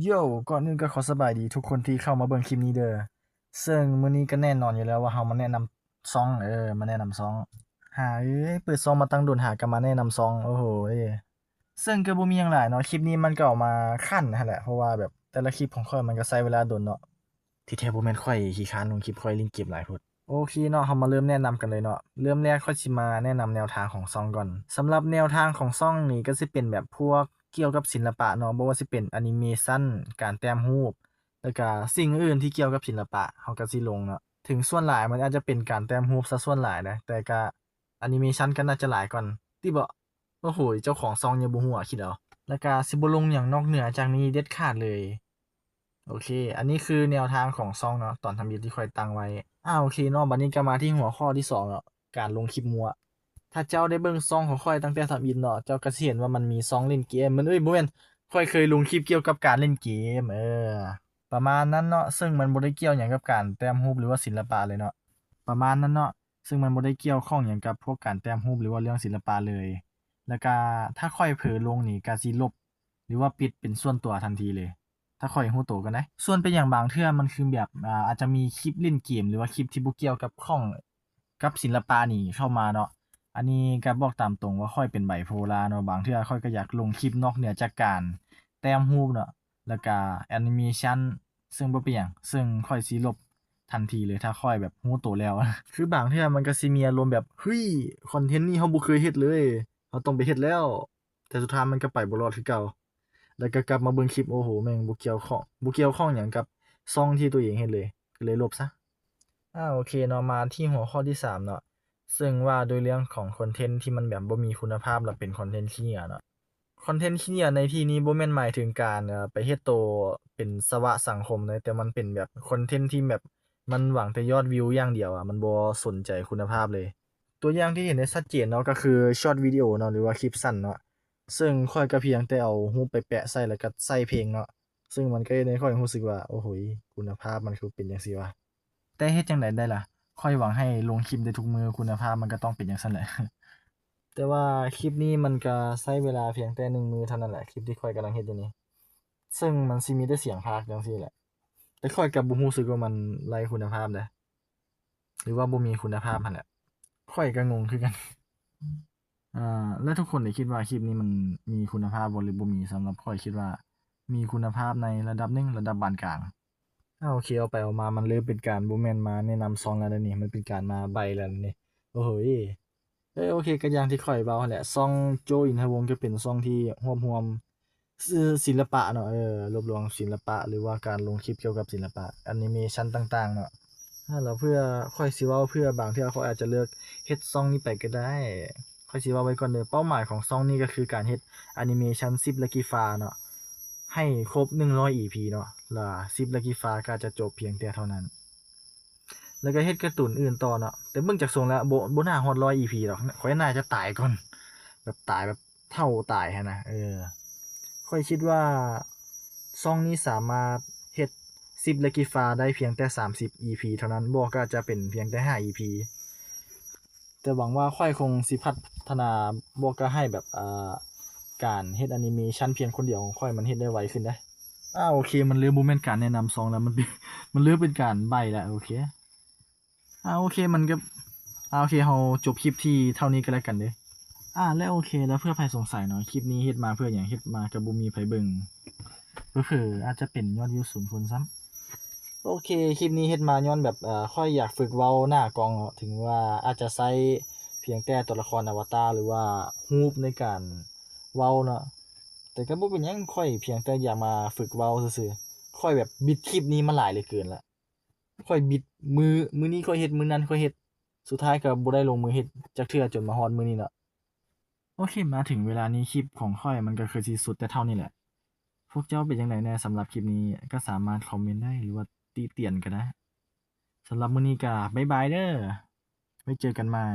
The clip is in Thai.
โย่ก่อนอื่นก็ขอสบายดีทุกคนที่เข้ามาเบิ่งคลิปนี้เด้อซึ่งมื้อนี้ก็แน่นอนอยู่แล้วว่าเรามาแนะนำซองมาแนะนำซองเปิดซองมาตั้งโดนหาก็มาแนะนำซองโอ้โฮซึ่งก็บ่มีหยังหลายเนาะคลิปนี้มันก็เอามาคั่นหั้นแหละเพราะว่าแบบแต่ละคลิปของข้อยมันก็ใช้เวลาโดนเนาะที่แท้บ่แม่นข้อยขี้คร้านลงคลิปข้อยเล่นเกมหลายโพดโอเคเนาะเรามาเริ่มแนะนำกันเลยเนาะเริ่มแรกข้อยสิมาแนะนำแนวทางของซองก่อนสำหรับแนวทางของซองนี่ก็สิเป็นแบบพวกเกี่ยวกับศิลปะเนาะบ่ว่าสิเป็นแอนิเมชันการแต้มรูป แล้วก็สิ่งอื่นที่เกี่ยวกับศิลปะเขาก็สิลงเนาะถึงส่วนหลายมันอาจจะเป็นการแต้มรูปเสียส่วนหลายนะแต่ก็แอนิเมชันก็น่าจะหลายก่อนติบ่โอ้โฮเจ้าของช่องยังบ่ฮู้อะคิดเอาแล้วก็สิบ่ลงหยังนอกเหนือจากนี้เด็ดขาดเลยโอเคอันนี้คือแนวทางของช่องเนาะตอนทำ Build ที่ข้อยตั้งไว้โอเคเนาะบัดนี้ก็มาที่หัวข้อที่2เนาะการลงคลิปมั่วถ้าเจ้าได้เบิ่งช่องของข้อยตั้งแต่ทำ Build เนาะเจ้าก็สิเห็นว่ามันมีช่องเล่นเกมมันบ่แม่นข้อยเคยลงคลิปเกี่ยวกับการเล่นเกมประมาณนั้นเนาะซึ่งมันบ่ได้เกี่ยวหยังกับการแต้มรูปหรือว่าศิลปะเลยเนาะประมาณนั้นเนาะซึ่งมันบ่ได้เกี่ยวข้องหยังกับพวกการแต้มรูปหรือว่าเรื่องศิลปะเลยแล้วก็ถ้าข้อยเผลอลงนี่ก็สิลบหรือว่าปิดเป็นส่วนตัวทันทีเลยถ้าข้อยรู้ตัวก่อนนะส่วนเป็นหยังบางเทื่อมันคือแบบอาจจะมีคลิปเล่นเกมหรือว่าคลิปที่บ่เกี่ยวกับข้องกับศิลปะนี่เข้ามาเนาะอันนี้ก็บอกตามตรงว่าข้อยเป็น bipolar เนาะบางเทื่อข้อยก็อยากลงคลิปนอกเหนือจากการแต้มรูปเนาะแล้วก็แอนิเมชัน ซึ่งบ่เป็นหยังซึ่งข้อยสิลบทันทีเลยถ้าข้อยแบบรู้ตัวแล้วคือบางเทื่อมันก็สิมีอารมณ์แบบเฮ้ยคอนเทนต์นี้เราบ่เคยเฮ็ดเลยเราต้องไปเฮ็ดแล้วแต่สุดท้ายมันก็ไปบ่รอดคือเก่าแล้วก็กลับมาเบิ่งคลิปโอ้โฮแม่งบ่เกี่ยวข้องหยังกับช่องที่ตัวเองเฮ็ดเลยก็เลยลบซะโอเคเนาะมาที่หัวข้อที่3เนาะซึ่งว่าด้วยเรื่องของคอนเทนต์ที่มันแบบบ่มีคุณภาพและเป็นคอนเทนต์ขี้เหร่เนาะ คอนเทนต์ขี้เหร่ในที่นี้บ่แม่นหมายถึงการไปเฮ็ดโตเป็นสวะสังคมนะแต่มันเป็นแบบคอนเทนต์ที่แบบมันหวังแต่ยอดวิวอย่างเดียวมันบ่สนใจคุณภาพเลยตัวอย่างที่เห็นได้ชัดเจนเนาะก็คือช็อตวิดีโอเนาะหรือว่าคลิปสั้นเนาะซึ่งข้อยก็เพียงแต่เอารูปไปแปะใส่แล้วก็ใส่เพลงเนาะซึ่งมันก็เฮ็ดให้ข้อยรู้สึกว่าโอ้โฮคุณภาพมันคือเป็นจังซี่วะแต่เฮ็ดจั่งใดได้ล่ะข้อยหวังให้ลงคลิปได้ทุกมื้อคุณภาพมันก็ต้องเป็นจังซั่นแหละ แต่ว่าคลิปนี้มันก็ใช้เวลาเพียงแต่1มื้อเท่านั้นแหละคลิปที่ข้อยกำลังเฮ็ดอยู่นี้ซึ่งมันสิมีแต่เสียงพากย์จั่งซี้แหละแต่ข้อยก็บ่รู้สึกว่ามันไร้คุณภาพเดะหรือว่าบ่มีคุณภาพหั้นแหละข้อยก็งงคือกันแล้วทุกคนนี่คิดว่าคลิปนี้มันมีคุณภาพบ่หรือบ่มีสำหรับข้อยคิดว่ามีคุณภาพในระดับหนึ่งระดับปานกลางโอเคเอาไปเอามามันเริ่มเป็นการบ่แม่นมาแนะนำซองแล้วเดะนี่มันเป็นการมาใบ้แล้วนี่โอ้โฮ โอเคก็อย่างที่ข้อยเว้าหั้นแหละช่องโจอินทวงศ์จะเป็นช่องที่รวมศิลปะเนาะรวบรวมศิลปะหรือว่าการลงคลิปเกี่ยวกับศิลปะแอนิเมชันต่างๆเนาะแล้วเพื่อข้อยสิเว้าเพื่อบางเทื่อเขาอาจจะเลิกเฮ็ดช่องนี้ไปก็ได้ข้อยสิเว้าไว้ก่อนเด้อเป้าหมายของช่องนี้ก็คือการเฮ็ดแอนิเมชัน10 Lucky Star เนาะให้ครบ100 EP เนาะแล้ว10 Lucky Star ก็จะจบเพียงแต่เท่านั้น แล้วก็เฮ็ดการ์ตูนอื่นต่อเนาะแต่เบิ่งจากทรงแล้วบ่น่าฮอด100 EP ดอกข้อยน่าจะตายก่อนแบบตายแบบเฒ่าตายหั้นน่ะข้อยคิดว่าช่องนี้สามารถเฮ็ด10 Lucky Star ได้เพียงแต่30 EP เท่านั้นบ่ก็อาจจะเป็นเพียงแต่5 EP แต่หวังว่าข้อยคงสิพัฒนาบ่ก็ให้แบบการเฮ็ดแอนิเมชันเพียงคนเดียวของข้อยมันเฮ็ดได้ไวขึ้นเดะโอเคมันเริ่มบ่แม่นการแนะนำช่องแล้วมันเป็นมันเริ่มเป็นการใบ้แล้วโอเค โอเคมันก็โอเคเราจบคลิปที่เท่านี้ก็แล้วกันเด้อแล้วโอเคแล้วเพื่อไผสงสัยเนาะคลิปนี้เฮ็ดมาเพื่อหยังเฮ็ดมาก็บ่มีไผเบิ่งเผลอๆอาจจะเป็นยอดวิว0คนซ้ำโอเคคลิปนี้เฮ็ดมาย้อนแบบข้อยอยากฝึกเว้าหน้ากล้องเนาะถึงว่าอาจจะใช้เพียงแต่ตัวละครอวตารหรือว่ารูปในการเว้าเนาะแต่ก็บ่เป็นหยังข้อยเพียงแต่อยากมาฝึกเว้าซื่อๆข้อยแบบบิดคลิปนี้มาหลายเหลือเกินแล้ว ข้อยบิดมื้อนี้ข้อยเฮ็ดมื้อนั้นข้อยเฮ็ดสุดท้ายก็บ่ได้ลงมือเฮ็ดจักเทื่อจนมาฮอดมื้อนี้แล้วโอเคมาถึงเวลานี้คลิปของข้อยมันก็คือสิสุดแต่เท่านี้แหละพวกเจ้าเป็นจั่งใดแหน่สำหรับคลิปนี้ก็สามารถคอมเมนต์ได้หรือว่าติเตียนก็ได้สำหรับมื้อนี้ก็บ๊ายบายเด้อไว้เจอกันใหม่